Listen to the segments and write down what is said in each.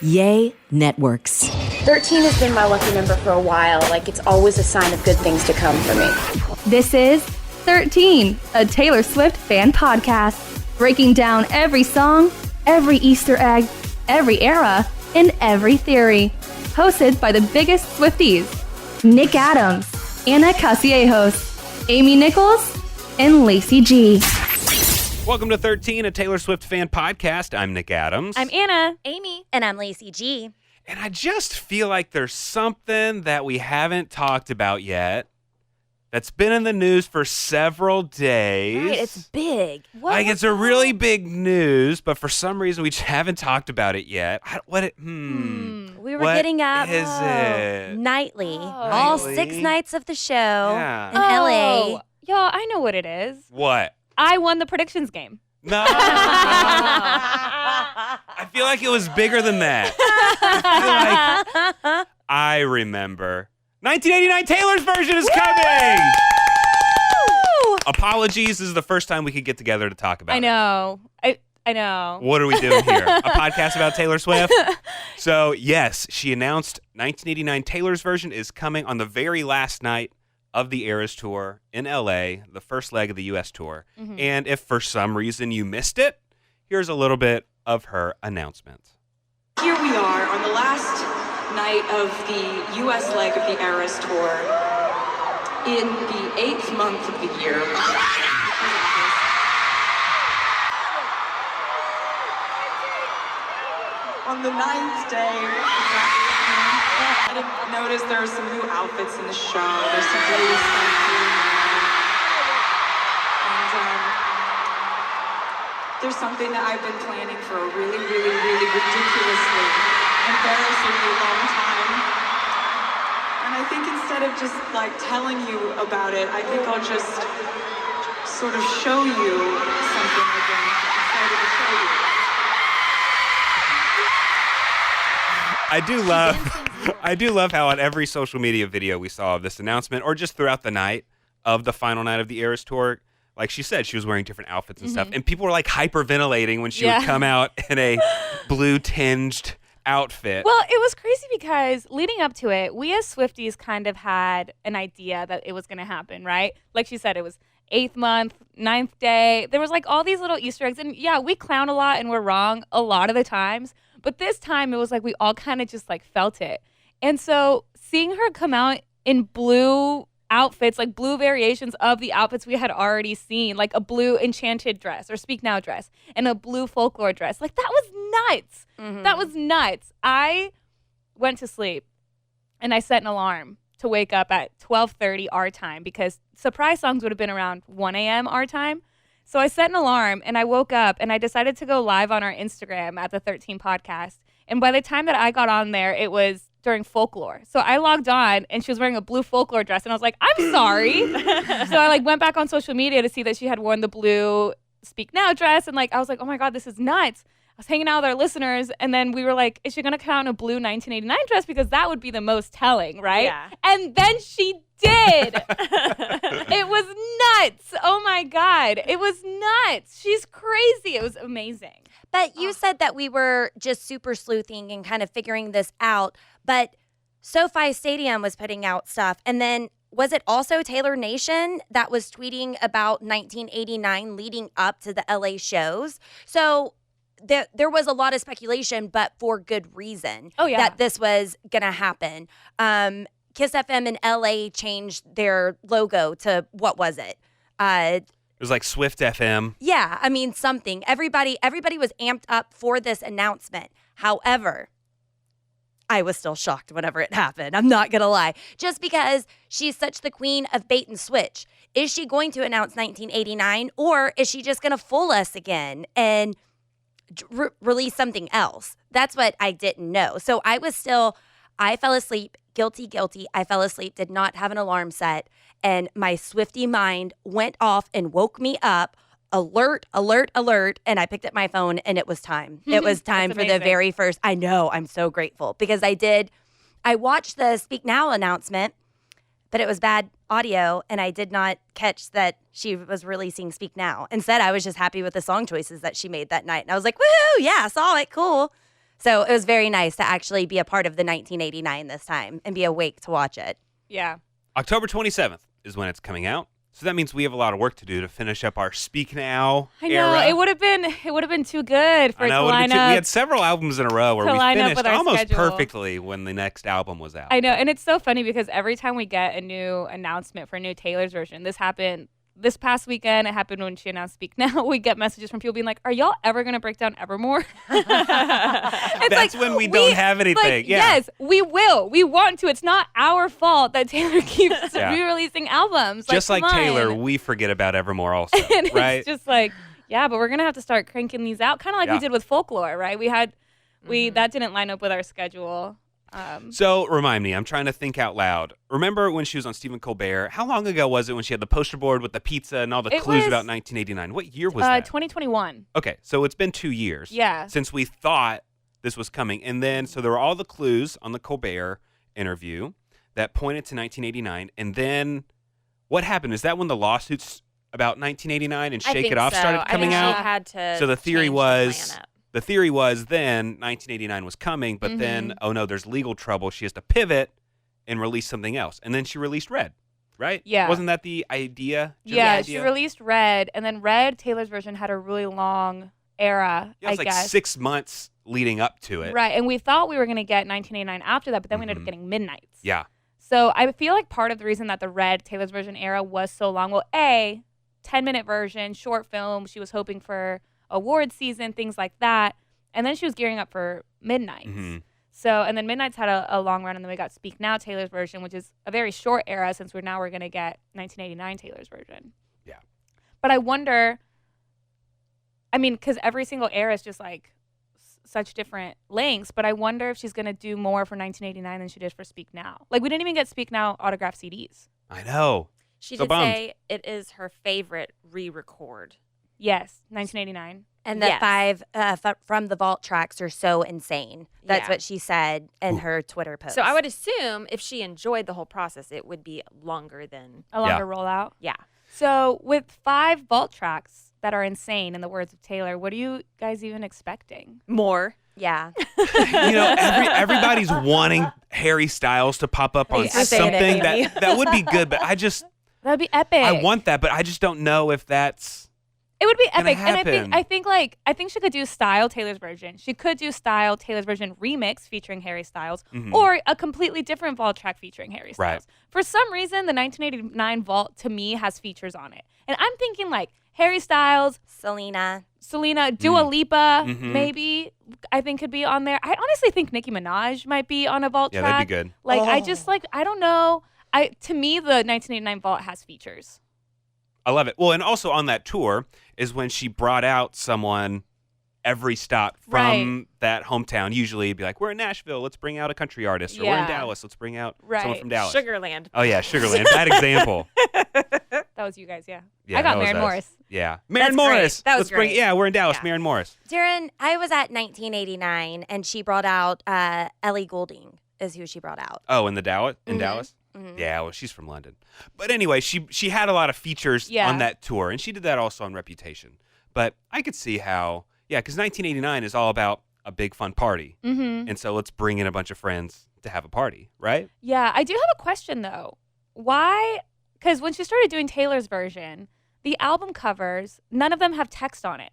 Yay Networks. 13 has been my lucky number for a while. Like, it's always a sign of good things to come for me. This is 13, a Taylor Swift fan podcast, breaking down every song, every Easter egg, every era, and every theory. Hosted by the biggest Swifties, Nick Adams, Anna Casillejos, Amy Nichols, and Lacey G. Welcome to 13, a Taylor Swift fan podcast. I'm Nick Adams. I'm Anna. Amy. And I'm Lacey G. And I just feel like there's something that we haven't talked about yet that's been in the news for several days. Right, it's big. Like, it's a really big news, but for some reason we just haven't talked about it yet. We were What getting up is it? nightly, all Nightly? 6 nights of the show Yeah. in LA. Y'all, I know what it is. What? I won the predictions game. No. I feel like it was bigger than that. I remember. 1989 Taylor's version is coming. Apologies. This is the first time we could get together to talk about I know. I know. What are we doing here? A podcast about Taylor Swift? So, yes, she announced 1989 Taylor's version is coming on the very last night of the Eras Tour in LA, the first leg of the US tour. Mm-hmm. And if for some reason you missed it, here's a little bit of her announcement. Here we are on the last night of the US leg of the Eras Tour in the 8th month of the year. On the 9th day, I noticed there are some new outfits in the show. There's some really stuff here and there's something that I've been planning for a really, really, really ridiculously, embarrassingly long time. And I think instead of just like telling you about it, I think I'll just sort of show you something I've been excited to show you. I do love how on every social media video we saw of this announcement, or just throughout the night of the final night of the Eras Tour, like she said, she was wearing different outfits and stuff, and people were like hyperventilating when she would come out in a blue-tinged outfit. Well, it was crazy because leading up to it, we as Swifties kind of had an idea that it was going to happen, right? Like she said, it was 8th month, 9th day. There was like all these little Easter eggs. And yeah, we clown a lot and we're wrong a lot of the times. But this time it was like we all kind of just like felt it. And so seeing her come out in blue outfits, like blue variations of the outfits we had already seen, like a blue Enchanted dress or Speak Now dress and a blue Folklore dress, like that was nuts. Mm-hmm. That was nuts. I went to sleep and I set an alarm to wake up at 12:30 our time because surprise songs would have been around 1 a.m. our time. So I set an alarm and I woke up and I decided to go live on our Instagram at the 13 podcast. And by the time that I got on there, it was during Folklore. So I logged on and she was wearing a blue Folklore dress and I was like, I'm sorry. So I like went back on social media to see that she had worn the blue Speak Now dress. And like, I was like, oh my God, this is nuts. I was hanging out with our listeners and then we were like, is she going to come out in a blue 1989 dress? Because that would be the most telling, right? Yeah. And then she did. It was nuts. Oh my God. It was nuts. She's crazy. It was amazing. But you said that we were just super sleuthing and kind of figuring this out. But SoFi Stadium was putting out stuff. And then was it also Taylor Nation that was tweeting about 1989 leading up to the LA shows? So there was a lot of speculation, but for good reason. Oh, yeah. That this was going to happen. Kiss FM in LA changed their logo to, what was it? It was like Swift FM. Yeah, I mean, something. Everybody was amped up for this announcement. However, I was still shocked whenever it happened. I'm not going to lie. Just because she's such the queen of bait and switch. Is she going to announce 1989 or is she just going to fool us again and release something else? That's what I didn't know. So I fell asleep, guilty. I fell asleep, did not have an alarm set. And my Swiftie mind went off and woke me up. Alert. And I picked up my phone and it was time. It was time for the very first. I know. I'm so grateful because I watched the Speak Now announcement, but it was bad audio and I did not catch that she was releasing Speak Now. Instead, I was just happy with the song choices that she made that night. And I was like, woohoo, yeah, saw it, cool. So it was very nice to actually be a part of the 1989 this time and be awake to watch it. Yeah. October 27th is when it's coming out. So that means we have a lot of work to do to finish up our Speak Now I know era. it would have been too good for I it know, to it would've line been up. we had several albums in a row where to we line up finished with our almost schedule. perfectly when the next album was out. I know, and it's so funny because every time we get a new announcement for a new Taylor's version, this happened this past weekend. It happened when she announced Speak Now. We get messages from people being like, "Are y'all ever gonna break down Evermore?" That's when we don't have anything. Like, yeah. Yes, we will. We want to. It's not our fault that Taylor keeps Yeah. re-releasing albums. Just like come Taylor, on. we forget about Evermore also, And right? It's just like, yeah, but we're gonna have to start cranking these out, kind of like Yeah. we did with Folklore, right? That didn't line up with our schedule. So remind me, I'm trying to think out loud. Remember when she was on Stephen Colbert? How long ago was it when she had the poster board with the pizza and all the It clues was, about 1989? What year was that? 2021. Okay, so it's been 2 years Yeah. since we thought this was coming. And then, so there were all the clues on the Colbert interview that pointed to 1989. And then what happened? Is that when the lawsuits about 1989 and Shake It Off started coming out? She had to So the theory change was the lineup. the theory was then 1989 was coming, but then oh no, there's legal trouble. She has to pivot and release something else, and then she released Red, right? Yeah. Wasn't that the idea? Jim, the Yeah, idea? she released Red, and then Red, Taylor's version, had a really long era, Yeah, it was I like guess. 6 months leading up to it. Right, and we thought we were going to get 1989 after that, but then we ended up getting Midnights. Yeah. So I feel like part of the reason that the Red, Taylor's version era was so long, well, 10-minute version, short film, she was hoping for award season, things like that. And then she was gearing up for Midnights. So, and then Midnights had a long run, and then we got Speak Now, Taylor's version, which is a very short era since we're going to get 1989 Taylor's version. Yeah. But I wonder, I mean, because every single era is just like such different lengths, but I wonder if she's going to do more for 1989 than she did for Speak Now. Like, we didn't even get Speak Now autographed CDs. I know. She So did bummed. say it is her favorite re-record. Yes, 1989. And the Yes. 5 from the vault tracks are so insane. That's Yeah. what she said in her Twitter post. So I would assume if she enjoyed the whole process, it would be longer than. A longer rollout. Yeah. So with 5 vault tracks that are insane, in the words of Taylor, what are you guys even expecting? More. Yeah. You know, everybody's wanting Harry Styles to pop up on Say it, something Amy. that would be good, but That'd be epic. I want that, but I just don't know if that's It would be gonna epic, and happen. I think she could do Style Taylor's version. She could do Style Taylor's version remix featuring Harry Styles, or a completely different vault track featuring Harry Styles. Right. For some reason, the 1989 vault to me has features on it, and I'm thinking like Harry Styles, Selena. Dua Lipa, Mhm. maybe I think could be on there. I honestly think Nicki Minaj might be on a vault Yeah, track. that'd be good. Like I don't know. To me, the 1989 vault has features. I love it. Well, and also on that tour is when she brought out someone every stop from that hometown. Usually it'd be like, we're in Nashville, let's bring out a country artist. Or we're in Yeah. Dallas, let's bring out Right. someone from Dallas. Sugarland. Oh, yeah, Sugarland. Bad example. That was you guys, yeah. Yeah, I got that was Maren us. Morris. Yeah. Maren That's Morris. great. That was let's bring, great. yeah, we're in Dallas. Yeah. Maren Morris. Darren, I was at 1989 and she brought out Ellie Goulding is who she brought out. Oh, in Dallas? In Mhm. Dallas? Mhm. Yeah, well, she's from London. But anyway, she had a lot of features Yeah. on that tour, and she did that also on Reputation. But I could see how, yeah, because 1989 is all about a big fun party. Mm-hmm. And so let's bring in a bunch of friends to have a party, right? Yeah, I do have a question though. Why? Because when she started doing Taylor's version, the album covers, none of them have text on it.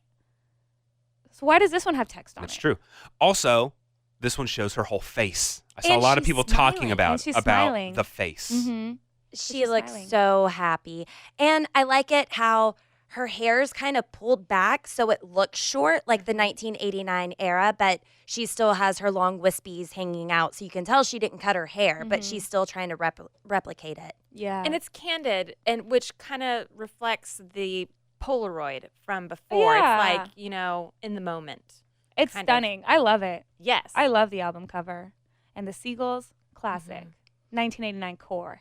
So why does this one have text on That's it? true. Also, this one shows her whole face. I saw And a lot of she's people smiling, talking and about she's smiling. the face. Mm-hmm. She she's looks smiling. so happy. And I like it how her hair's kind of pulled back so it looks short like the 1989 era, but she still has her long wispies hanging out. So you can tell she didn't cut her hair, but she's still trying to replicate it. Yeah. And it's candid, and which kind of reflects the Polaroid from before. Yeah. It's like, in the moment. it's kind of. stunning. I love it. Yes. I love the album cover. And the Seagulls, classic. 1989 core.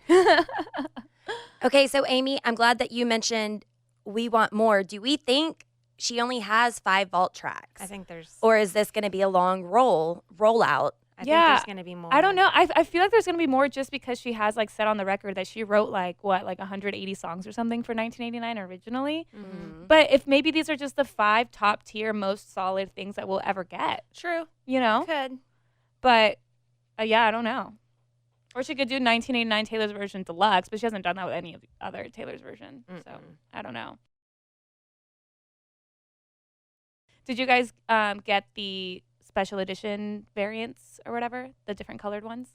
Okay, so Amy, I'm glad that you mentioned We Want More. Do we think she only has 5 vault tracks? I think there's. Or is this going to be a long rollout I think there's going to be more. I don't know. I feel like there's going to be more just because she has like said on the record that she wrote like 180 songs or something for 1989 originally. But if maybe these are just the 5 top tier most solid things that we'll ever get. True. You know? Could. But yeah, I don't know. Or she could do 1989 Taylor's version deluxe, but she hasn't done that with any of the other Taylor's version. So I don't know. Did you guys get the special edition variants or whatever, the different colored ones?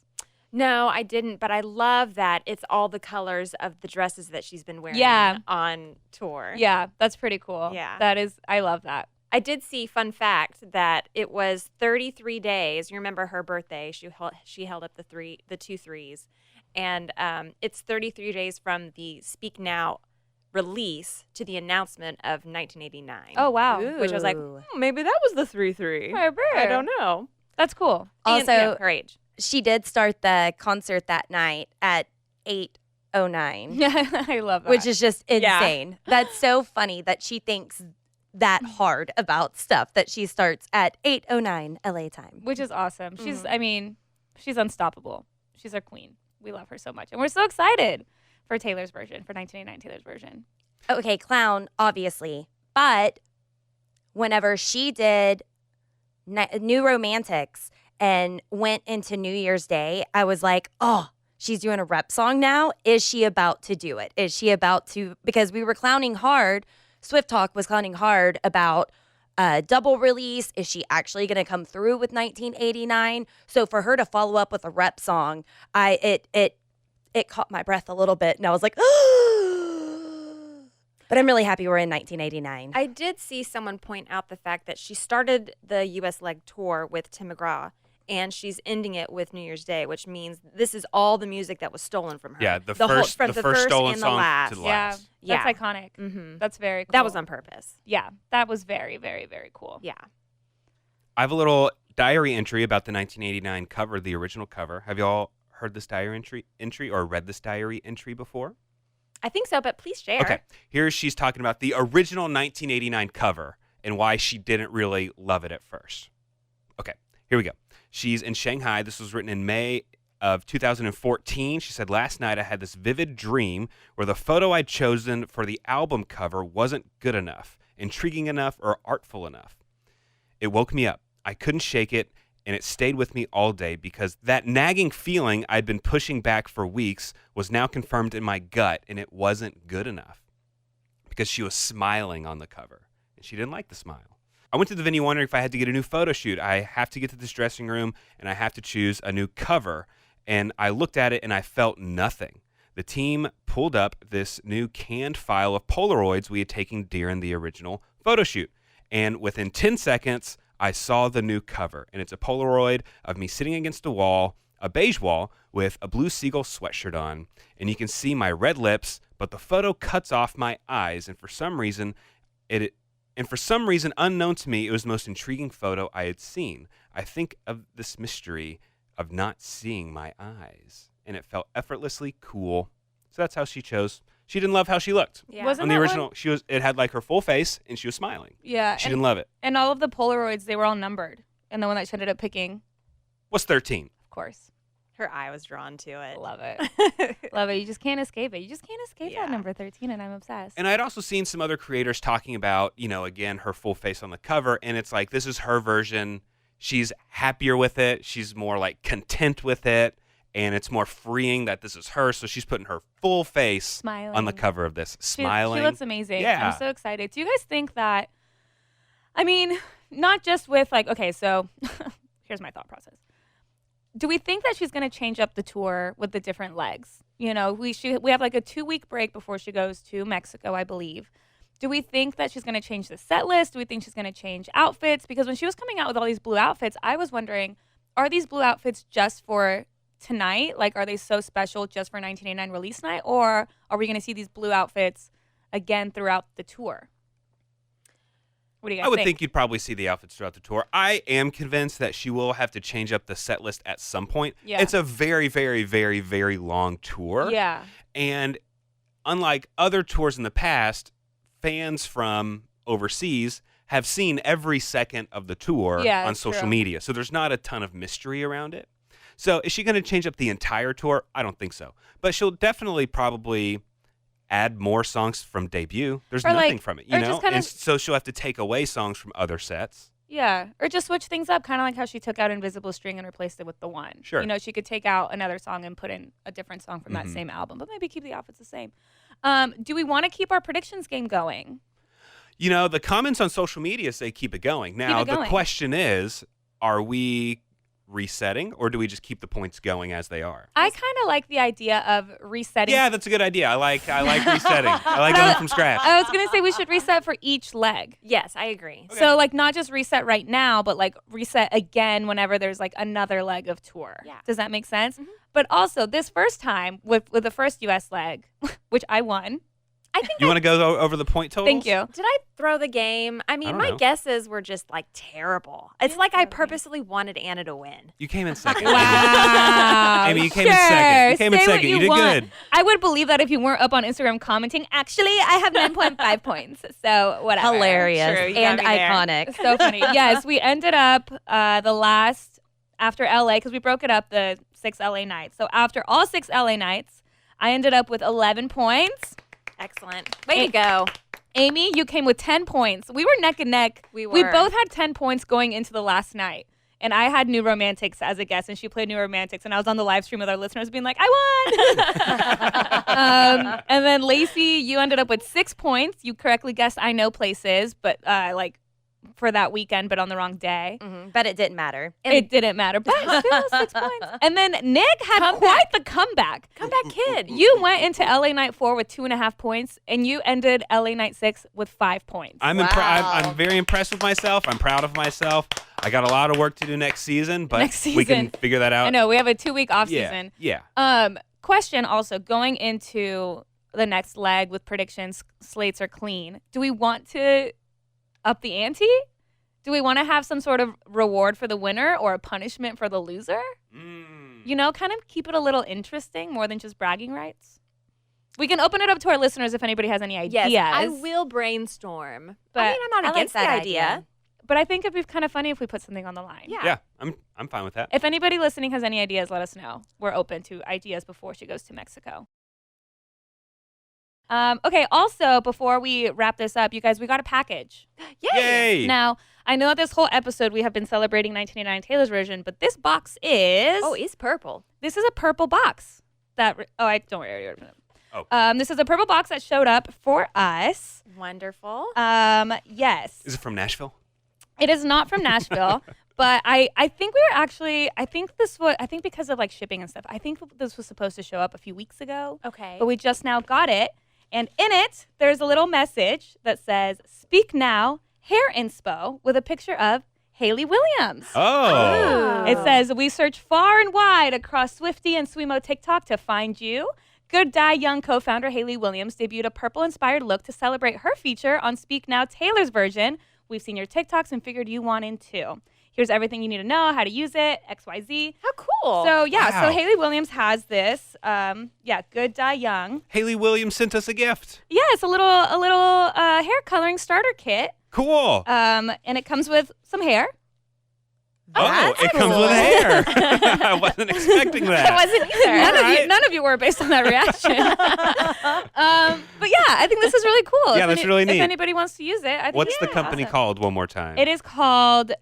No, I didn't, but I love that it's all the colors of the dresses that she's been wearing on tour. Yeah, that's pretty cool. Yeah. I love that. I did see, fun fact, that it was 33 days. You remember her birthday. She held up the 2 threes. And it's 33 days from the Speak Now release to the announcement of 1989. Oh, wow. Which I was like, maybe that was the 3-3. I don't know. That's cool. Also, And, her age. she did start the concert that night at 8:09. I love that. Which is just insane. That's so funny that she thinks that hard about stuff that she starts at 8:09 LA time. Which is awesome. She's unstoppable. She's our queen. We love her so much. And we're so excited for Taylor's version, for 1989 Taylor's version. Okay, clown, obviously. But whenever she did New Romantics and went into New Year's Day, I was like, oh, she's doing a rep song now. Is she about to do it? Is she about to? Because we were clowning hard. Swift Talk was clowning hard about double release. Is she actually going to come through with 1989? So for her to follow up with a rep song, it caught my breath a little bit, and I was like, but I'm really happy we're in 1989. I did see someone point out the fact that she started the U.S. leg tour with Tim McGraw, and she's ending it with New Year's Day, which means this is all the music that was stolen from her. Yeah, the first stolen and song the last. to the last. Yeah, that's iconic. Mm-hmm. That's very cool. That was on purpose. Yeah, that was very, very, very cool. Yeah. I have a little diary entry about the 1989 cover, the original cover. Have y'all heard this diary entry or read this diary entry before? I think so, but please share. Okay. Here she's talking about the original 1989 cover and why she didn't really love it at first. Okay, here we go. She's in Shanghai. This was written in May of 2014. She said, last night I had this vivid dream where the photo I'd chosen for the album cover wasn't good enough, intriguing enough, or artful enough. It woke me up. I couldn't shake it, and it stayed with me all day because that nagging feeling I'd been pushing back for weeks was now confirmed in my gut, and it wasn't good enough because she was smiling on the cover, and she didn't like the smile. I went to the venue wondering if I had to get a new photo shoot. I have to get to this dressing room, and I have to choose a new cover, and I looked at it, and I felt nothing. The team pulled up this new canned file of Polaroids we had taken during the original photo shoot, and within 10 seconds, I saw the new cover, and it's a Polaroid of me sitting against a wall, a beige wall, with a blue seagull sweatshirt on, and you can see my red lips, but the photo cuts off my eyes, and for some reason unknown to me, it was the most intriguing photo I had seen. I think of this mystery of not seeing my eyes, and it felt effortlessly cool. So that's how she chose. She didn't love how she looked. Yeah. Wasn't On the that original, it had like her full face, and she was smiling. Yeah. She didn't love it. And all of the Polaroids, they were all numbered. And the one that she ended up picking, What's 13? of course. Her eye was drawn to it. Love it. Love it. You just can't escape it. You just can't escape Yeah. that number 13, and I'm obsessed. And I'd also seen some other creators talking about, again, her full face on the cover, and it's like, this is her version. She's happier with it. She's more like content with it, and it's more freeing that this is her. So she's putting her full face Smiling. on the cover of this, She smiling. looks amazing. Yeah. I'm so excited. Do you guys think that, not just with okay, so here's my thought process. Do we think that she's going to change up the tour with the different legs? We have like a 2-week break before she goes to Mexico, I believe. Do we think that she's going to change the set list? Do we think she's going to change outfits? Because when she was coming out with all these blue outfits, I was wondering, are these blue outfits just for tonight? Like, are they so special just for 1989 release night? Or are we going to see these blue outfits again throughout the tour? What do you guys I would think? think you'd probably see the outfits throughout the tour. I am convinced that she will have to change up the set list at some point. Yeah. It's a very, very, very, very long tour. Yeah. And unlike other tours in the past, fans from overseas have seen every second of the tour Yeah, on that's social true. media. So there's not a ton of mystery around it. So is she going to change up the entire tour? I don't think so. But she'll definitely probably add more songs from debut. There's Or, nothing like- from it, or just kind and of- so she'll have to take away songs from other sets. Yeah, or just switch things up, kind of like how she took out Invisible String and replaced it with The One. Sure. You know, she could take out another song and put in a different song from that Mhm. same album, but maybe keep the outfits the same. Do we want to keep our predictions game going? You know, the comments on social media say keep it going. Now, it going. the question is, are we resetting or do we just keep the points going as they are? I kind of like the idea of resetting. Yeah, that's a good idea. I like resetting. I like going from scratch. I was going to say we should reset for each leg. Yes, I agree. So, like, not just reset right now, but, like, reset again whenever there's, like, another leg of tour. Yeah. Does that make sense? But also, this first time, with the first U.S. leg, which I won. I think You want to go over the point totals? Thank you. Did I throw the game? I mean, don't my know. guesses were just like terrible. It's like I purposely wanted Anna to win. You came in second. Wow. Amy, you came in second. You came in Say what second. You did want. good. I would believe that if you weren't up on Instagram commenting. Actually, I have 9.5 points. So whatever. Hilarious True, you and got me there. iconic. So funny. Yes, we ended up the last after LA because we broke it up the 6 LA nights. So after all 6 LA nights, I ended up with 11 points. Excellent. Way to go. Amy, you came with 10 points. We were neck and neck. We We were. both had 10 points going into the last night. And I had New Romantics as a guest, and she played New Romantics. And I was on the live stream with our listeners being like, I won! And then Lacey, you ended up with 6 points. You correctly guessed I Know Places, but like for that weekend, but on the wrong day. But it didn't matter. It didn't matter, but still 6 points. And then Nick had quite the comeback. Comeback kid. You went into LA Night 4 with 2.5 points, and you ended LA Night 6 with 5 points. I'm very impressed with myself. I'm proud of myself. I got a lot of work to do next season, but Next we can season. figure that out. I know we have a 2-week off Yeah. season. Yeah. Question also going into the next leg with predictions, slates are clean. Do we want to up the ante? Do we want to have some sort of reward for the winner or a punishment for the loser? You know, kind of keep it a little interesting more than just bragging rights. We can open it up to our listeners if anybody has any ideas. Yes, I will brainstorm. But I mean, I'm not I like against that the idea. But I think it'd be kind of funny if we put something on the line. Yeah. Yeah, I'm fine with that. If anybody listening has any ideas, let us know. We're open to ideas before she goes to Mexico. Okay, also, before we wrap this up, you guys, we got a package. Yay! Now, I know that this whole episode we have been celebrating 1989 Taylor's version, but this box is... Oh, it's purple. This is a purple box. Don't worry. Oh. This is a purple box that showed up for us. Wonderful. Yes. Is it from Nashville? It is not from Nashville, but I think we were actually, I think because of like shipping and stuff, I think this was supposed to show up a few weeks ago. Okay. But we just now got it. And in it, there's a little message that says, "Speak Now, Hair Inspo," with a picture of Hayley Williams. Oh. It says, "We search far and wide across SwifTea and Swimo TikTok to find you." Good Die Young co-founder Hayley Williams debuted a purple-inspired look to celebrate her feature on Speak Now Taylor's version. We've seen your TikToks and figured you want in too. Here's everything you need to know, how to use it, XYZ. How cool. So yeah, Wow. so Hayley Williams has this. Good Die Young. Haley Williams sent us a gift. Yeah, it's a little hair coloring starter kit. Cool. And it comes with some hair. It comes with hair. I wasn't expecting that. I wasn't either. None of you were based on that reaction. But yeah, I think this is really cool. Yeah, that's really neat. If anybody wants to use it, I think What's the company awesome. called one more time? It is called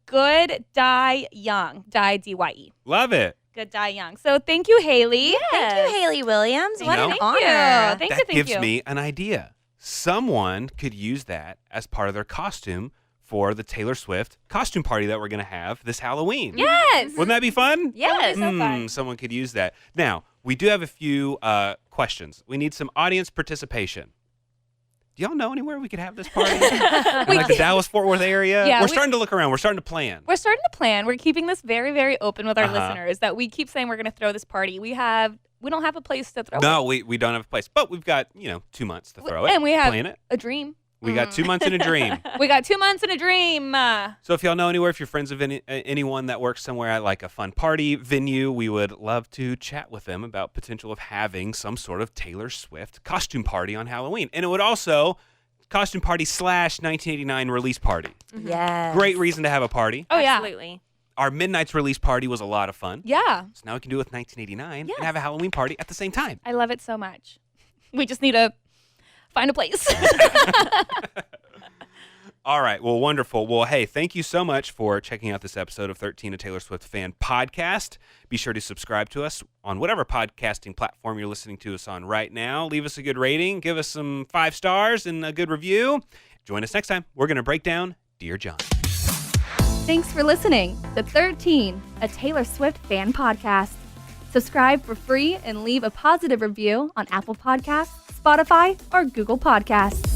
Good Die Young. Die D-Y-E. Love it. Good Die Young. So thank you, Haley. Thank you, Hayley Williams. What an Thank honor. Thank That you. gives me an idea. Someone could use that as part of their costume for the Taylor Swift costume party that we're going to have this Halloween. Yes. Wouldn't that be fun? Yes. so fun. Someone could use that. Now, we do have a few questions. We need some audience participation. Do y'all know anywhere we could have this party? In like the Dallas-Fort Worth area? Yeah, we're starting to look around. We're starting to plan. We're starting to plan. We're keeping this very, very open with our Uh-huh. listeners that we keep saying we're going to throw this party. We don't have a place to throw it. No, we don't have a place. But we've got, 2 months to throw it. And we have Plan it. a dream. We got 2 months and a dream. We got 2 months and a dream. So if y'all know anywhere, if you're friends of anyone that works somewhere at like a fun party venue, we would love to chat with them about potential of having some sort of Taylor Swift costume party on Halloween. And it would also costume party / 1989 release party. Yes. Great reason to have a party. Oh, yeah. Absolutely. Our Midnight's release party was a lot of fun. Yeah. So now we can do it with 1989 Yes. and have a Halloween party at the same time. I love it so much. We just need to find a place. All right. Well, wonderful. Well, hey, thank you so much for checking out this episode of 13, a Taylor Swift Fan Podcast. Be sure to subscribe to us on whatever podcasting platform you're listening to us on right now. Leave us a good rating. Give us some 5 stars and a good review. Join us next time. We're going to break down Dear John. Thanks for listening to 13, a Taylor Swift Fan Podcast. Subscribe for free and leave a positive review on Apple Podcasts, Spotify, or Google Podcasts.